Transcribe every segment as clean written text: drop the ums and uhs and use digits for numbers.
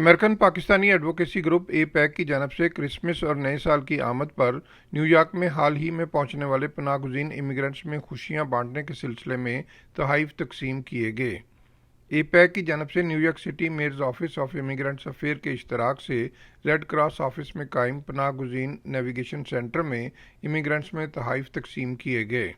American Pakistani advocacy group APAC की जानब से क्रिसमस और नए साल की आमद पर न्यूयॉर्क में हाल ही में पहुंचने वाले पनाहगुज़ीन इमिग्रेंट्स में खुशियां बांटने के सिलसिले में तोहफ़े तकसीम किए गए। एपैक की जानब से New York City mayor's office of immigrants affair के इश्तराक से रेड क्रॉस ऑफिस में कायम पनाहगुज़ीन नेविगेशन सेंटर में इमिग्रेंट्स में तोहफ़े तकसीम किए गए।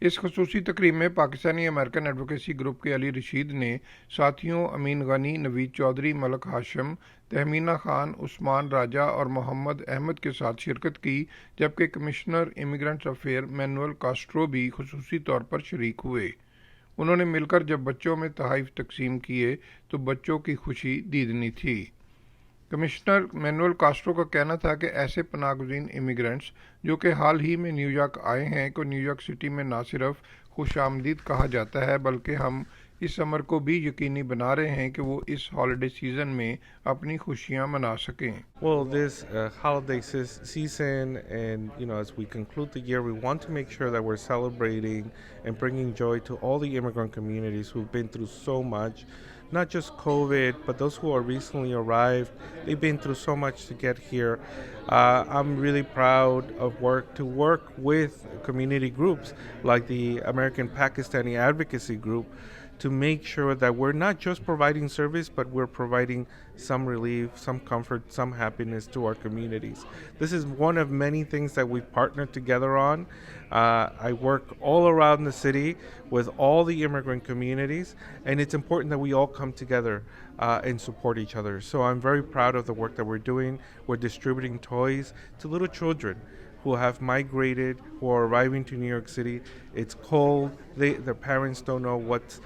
इस खसूसी तकरीब में पाकिस्तानी अमेरिकन एडवोकेसी ग्रुप के अली रशीद ने साथियों अमीन गनी, नवीद चौधरी, मलक हाशिम, तहमीना खान, उस्मान राजा और मोहम्मद अहमद के साथ शिरकत की, जबकि commissioner immigrants affair manual Castro भी खसूसी तौर पर शरीक हुए। उन्होंने मिलकर जब बच्चों में तोहफ़े तकसीम किए तो बच्चों की खुशी दीदनी थी। कमिश्नर मैनुअल कास्ट्रो का कहना था कि ऐसे पनाहगुज़ीन इमिग्रेंट्स जो कि हाल ही में न्यूयॉर्क आए हैं को न्यूयॉर्क सिटी में न सिर्फ खुशामदीद कहा जाता है बल्कि हम इस अमर को भी यकीनी बना रहे हैं कि वो इस हॉलिडे सीज़न में अपनी खुशियां मना सकें। Well, this holiday season, and as we conclude the year, we want to make sure that we're celebrating and bringing joy to all the immigrant communities who've been through so much. Not just COVID, but those who are recently arrived. They've been through so much to get here. I'm really proud of to work with community groups like the American Pakistani Advocacy Group to make sure that we're not just providing service, but we're providing some relief, some comfort, some happiness to our communities. This is one of many things that we've partnered together on. I work all around the city with all the immigrant communities, and it's important that we all come together and support each other. So I'm very proud of the work that we're doing. We're distributing toys to little children who have migrated, who are arriving to New York City. It's cold. Their parents don't know what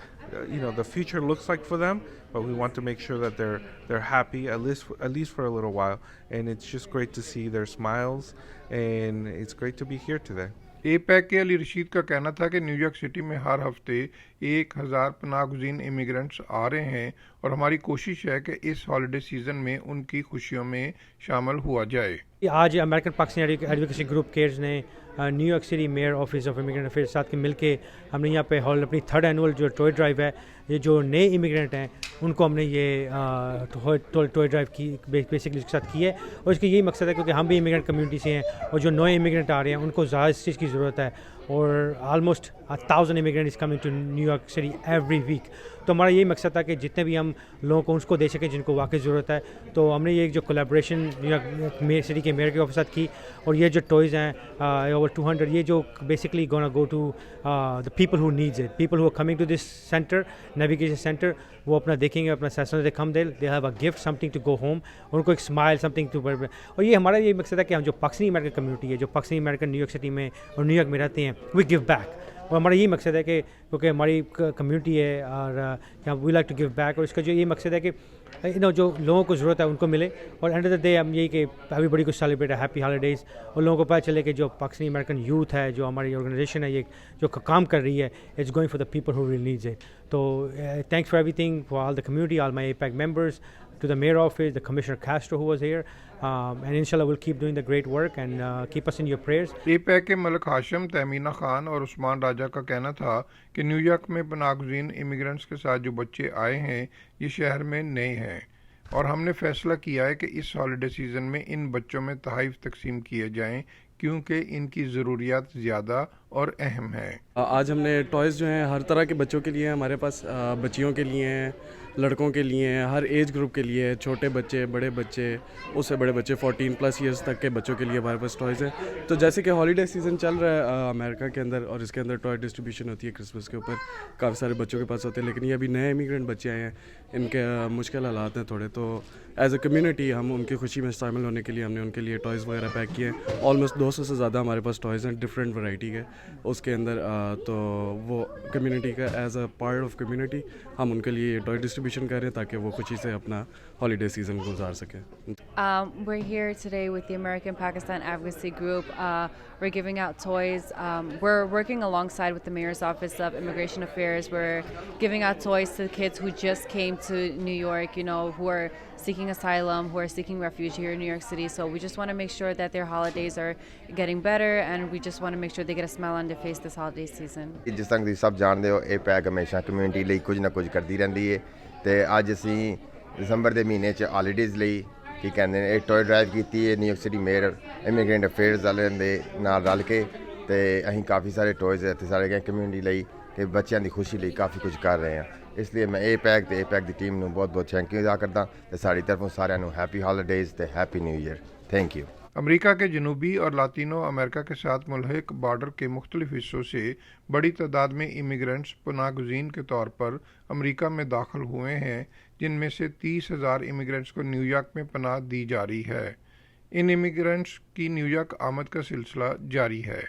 the future looks like for them, but we want to make sure that they're happy at least for a little while. And it's just great to see their smiles, and it's great to be here today. APAC के अली रशीद का कहना था कि New York city में हर हफ्ते 1000 पनाहगुज़ीन immigrants आ रहे हैं और हमारी कोशिश है कि इस हॉलिडे सीज़न में उनकी खुशियों में शामिल हुआ जाए। आज American Pakistani advocacy group Cares ने New York city mayor office of immigrant affairs साथ के मिलके हमने यहाँ पे अपनी 3rd एनुअल जो टॉय ड्राइव है, ये जो नए इमिग्रेंट हैं उनको हमने ये टॉय ड्राइव की बेसिकली इसके साथ की है। और इसका यही मकसद है क्योंकि हम भी इमिग्रेंट कम्युनिटी से हैं और जो नए इमिग्रेंट आ रहे हैं उनको ज़्यादा इस चीज़ की ज़रूरत है और almost 1000 immigrant is coming to New York City every week. तो हमारा यही मकसद था कि जितने भी हम लोगों को उसको दे सकें जिनको वाकई ज़रूरत है। तो हमने ये जो कोलैबोरेशन न्यूयॉर्क सिटी के मेयर के ऑफिस साथ की और ये जो टॉयज़ हैं ओवर 200, ये जो basically gonna go to the people who needs it, people who are coming to this centre, navigation centre, वो अपना देखेंगे, अपना session they come they have a gift, something to go home, उनको एक smile, something to. और ये हमारा ये मकसद है कि हम जो पाकिस्तानी अमेरिकन कम्युनिटी है, जो पाकिस्तानी अमेरिकन न्यूयॉर्क सिटी में और न्यूयॉर्क में रहते हैं, वी गिव बैक। और हमारा यही मकसद है कि क्योंकि हमारी कम्युनिटी है और we like to give back, और इसका जो ये मकसद है कि जो लोगों को ज़रूरत है उनको मिले। और एंड ऑफ द डे हम यही कि एवरीबॉडी को सेलिब्रेट हैप्पी हॉलीडेज़ और लोगों को पता चले कि जो पाकिस्तानी अमेरिकन यूथ है, जो हमारी ऑर्गेनाइजेशन है, ये जो काम कर रही है, it's going for the people who really needs it. तो thanks for everything for all the community, all my APAG members, to the mayor office, the Commissioner Castro who was here, and inshallah we'll keep doing the great work and keep us in your prayers. APAC के मलक हाशिम, तहमीना खान और उस्मान राजा का कहना था कि New York में पनाहगुज़ीन immigrants के साथ जो बच्चे आए हैं ये शहर में नए हैं और हमने फैसला किया है कि इस हॉलिडे सीज़न में इन बच्चों में तोहफ़े तकसीम किए जाएं क्योंकि इनकी ज़रूरियात ज़्यादा और अहम है। आज हमने टॉयज़ जो हैं हर तरह के बच्चों के लिए हैं, हमारे पास बच्चियों के लिए हैं, लड़कों के लिए हैं, हर एज ग्रुप के लिए, छोटे बच्चे, बड़े बच्चे, उससे बड़े बच्चे 14+ ईयर्स तक के बच्चों के लिए हमारे पास टॉयज़ हैं। तो जैसे कि हॉलीडे सीज़न चल रहा है अमेरिका के अंदर और इसके अंदर टॉय डिस्ट्रीब्यूशन होती है क्रिसमस के ऊपर, काफ़ी सारे बच्चों के पास होते हैं, लेकिन ये अभी नए इमिग्रेंट बच्चे आए हैं, इनके मुश्किल हालात हैं थोड़े। तो एज अ कम्युनिटी हम उनकी खुशी में शामिल होने के लिए हमने उनके लिए टॉयज़ वगैरह पैक किए हैं। ऑलमोस्ट 200 से ज़्यादा हमारे पास टॉयज़ हैं डिफरेंट वैरायटी के उसके अंदर। तो वो कम्युनिटी का as a part of community हम उनके लिए टॉय डिस्ट्रीब्यूशन कर रहे हैं ताकि वो खुशी से अपना हॉलीडे सीज़न गुजार सकें। We're here today with the American Pakistan Advocacy Group. We're giving out toys. We're working alongside with the Mayor's Office of Immigration Affairs. We're giving out toys to the kids who just came to New York, who are seeking asylum, who are seeking refuge here in New York City. So we just want to make sure that their holidays are getting better, and we just want to make sure they get a smile on their face this holiday season. ਜਿਸ ਤਰ੍ਹਾਂ ਤੁਸੀਂ ਸਭ ਜਾਣਦੇ ਹੋ APAG ਹਮੇਸ਼ਾ community ਲਈ ਕੁਝ ਨਾ ਕੁਝ ਕਰਦੀ ਰਹਿੰਦੀ ਹੈ ਤੇ ਅੱਜ ਅਸੀਂ ਦਸੰਬਰ ਦੇ ਮਹੀਨੇ 'ਚ ਹਾਲੀਡੇਜ਼ ਲਈ ਕੀ ਕਹਿੰਦੇ ਨੇ ਇਹ ਟੋਏ ਡਰਾਈਵ ਕੀਤੀ ਹੈ New York city mayor immigrant affairs ਵਾਲਿਆਂ ਦੇ ਨਾਲ ਰਲ ਕੇ ਤੇ ਅਸੀਂ ਕਾਫੀ ਸਾਰੇ ਟੋਇਜ਼ ਇੱਥੇ ਸਾਰੇ ਕਮਿਊਨਿਟੀ ਲਈ ਕਿ ਬੱਚਿਆਂ ਦੀ ਖੁਸ਼ੀ ਲਈ ਕਾਫੀ ਕੁਝ ਕਰ ਰਹੇ ਹਾਂ ਇਸ ਲਈ ਮੈਂ APAG ਤੇ APAG ਦੀ ਟੀਮ ਨੂੰ ਬਹੁਤ ਬਹੁਤ ਥੈਂਕ ਯੂ ਅਦਾ ਕਰਦਾ ਤੇ ਸਾਡੀ तरफों सारिਆਂ ਨੂੰ हैप्पी हॉलीडेज़ ਤੇ happy new year thank you. America के जनूबी और लातिनो अमेरिका के साथ मुल्हिक बॉर्डर के मुख्तलिफ हिस्सों से बड़ी तादाद में इमिग्रेंट्स पनाहगज़ीन के तौर पर अमेरिका में दाखिल हुए हैं, जिनमें से 30,000 इमिग्रेंट्स को न्यूयॉर्क में पनाह दी जा रही है। इन इमिग्रेंट्स की न्यूयॉर्क आमद का सिलसिला जारी है।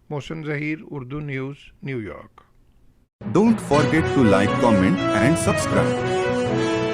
Mohsin Zaheer, Urdu news, New York. Don't forget to like, comment and subscribe.